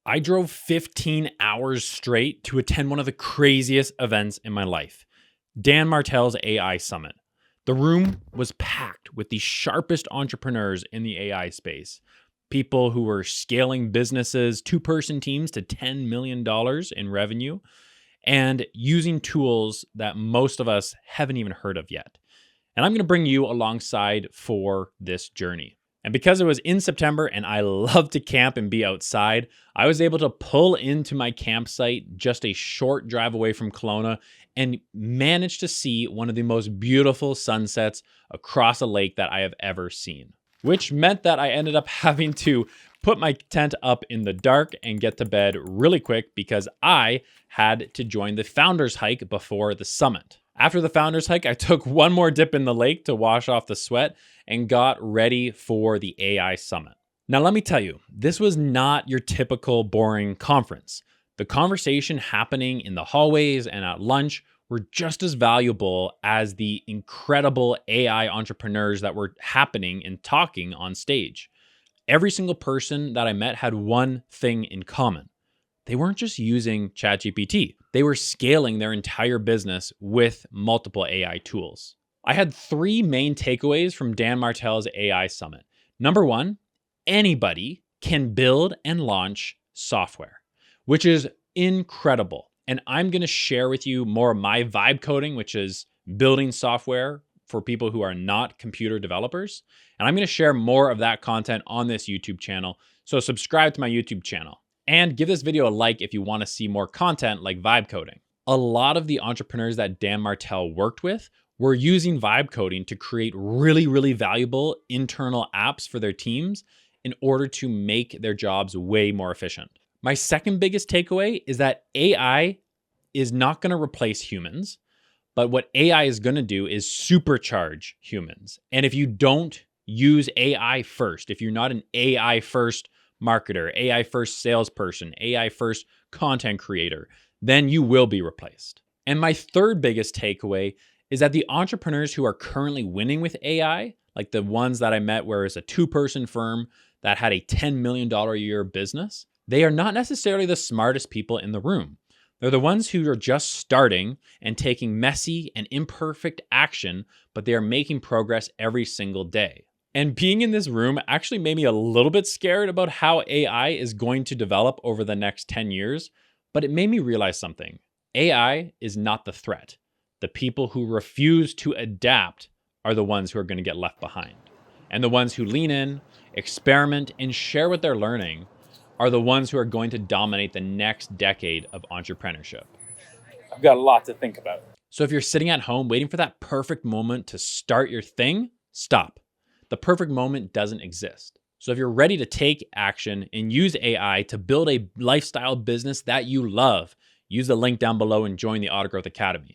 I drove 15 hours straight to attend one of the craziest events in my life, Dan Martell's AI Summit. The room was packed with the sharpest entrepreneurs in the AI space, people who were scaling businesses, two-person teams to $10 million in revenue, and using tools that most of us haven't even heard of yet. And I'm going to bring you alongside for this journey. And because it was in September and I love to camp and be outside, I was able to pull into my campsite just a short drive away from Kelowna and managed to see one of the most beautiful sunsets across a lake that I have ever seen, which meant that I ended up having to put my tent up in the dark and get to bed really quick because I had to join the founders hike before the summit. After the founders hike, I took one more dip in the lake to wash off the sweat and got ready for the AI Summit. Now, let me tell you, this was not your typical boring conference. The conversation happening in the hallways and at lunch were just as valuable as the incredible AI entrepreneurs that were happening and talking on stage. Every single person that I met had one thing in common. They weren't just using ChatGPT. They were scaling their entire business with multiple AI tools. I had three main takeaways from Dan Martell's AI Summit. Number one, anybody can build and launch software, which is incredible. And I'm going to share with you more of my vibe coding, which is building software for people who are not computer developers. And I'm going to share more of that content on this YouTube channel. So subscribe to my YouTube channel. And give this video a like if you want to see more content like vibe coding. A lot of the entrepreneurs that Dan Martell worked with were using vibe coding to create really valuable internal apps for their teams in order to make their jobs way more efficient. My second biggest takeaway is that AI is not going to replace humans, but what AI is going to do is supercharge humans. And if you don't use AI first, if you're not an AI first marketer, AI first salesperson, AI first content creator, then you will be replaced. And my third biggest takeaway is that the entrepreneurs who are currently winning with AI, like the ones that I met where it's a two-person firm that had a $10 million a year business, they are not necessarily the smartest people in the room. They're the ones who are just starting and taking messy and imperfect action, but they are making progress every single day. And being in this room actually made me a little bit scared about how AI is going to develop over the next 10 years, but it made me realize something. AI is not the threat. The people who refuse to adapt are the ones who are going to get left behind. And the ones who lean in, experiment, and share what they're learning are the ones who are going to dominate the next decade of entrepreneurship. I've got a lot to think about. So if you're sitting at home waiting for that perfect moment to start your thing, stop. The perfect moment doesn't exist. So if you're ready to take action and use AI to build a lifestyle business that you love, use the link down below and join the Auto Growth Academy.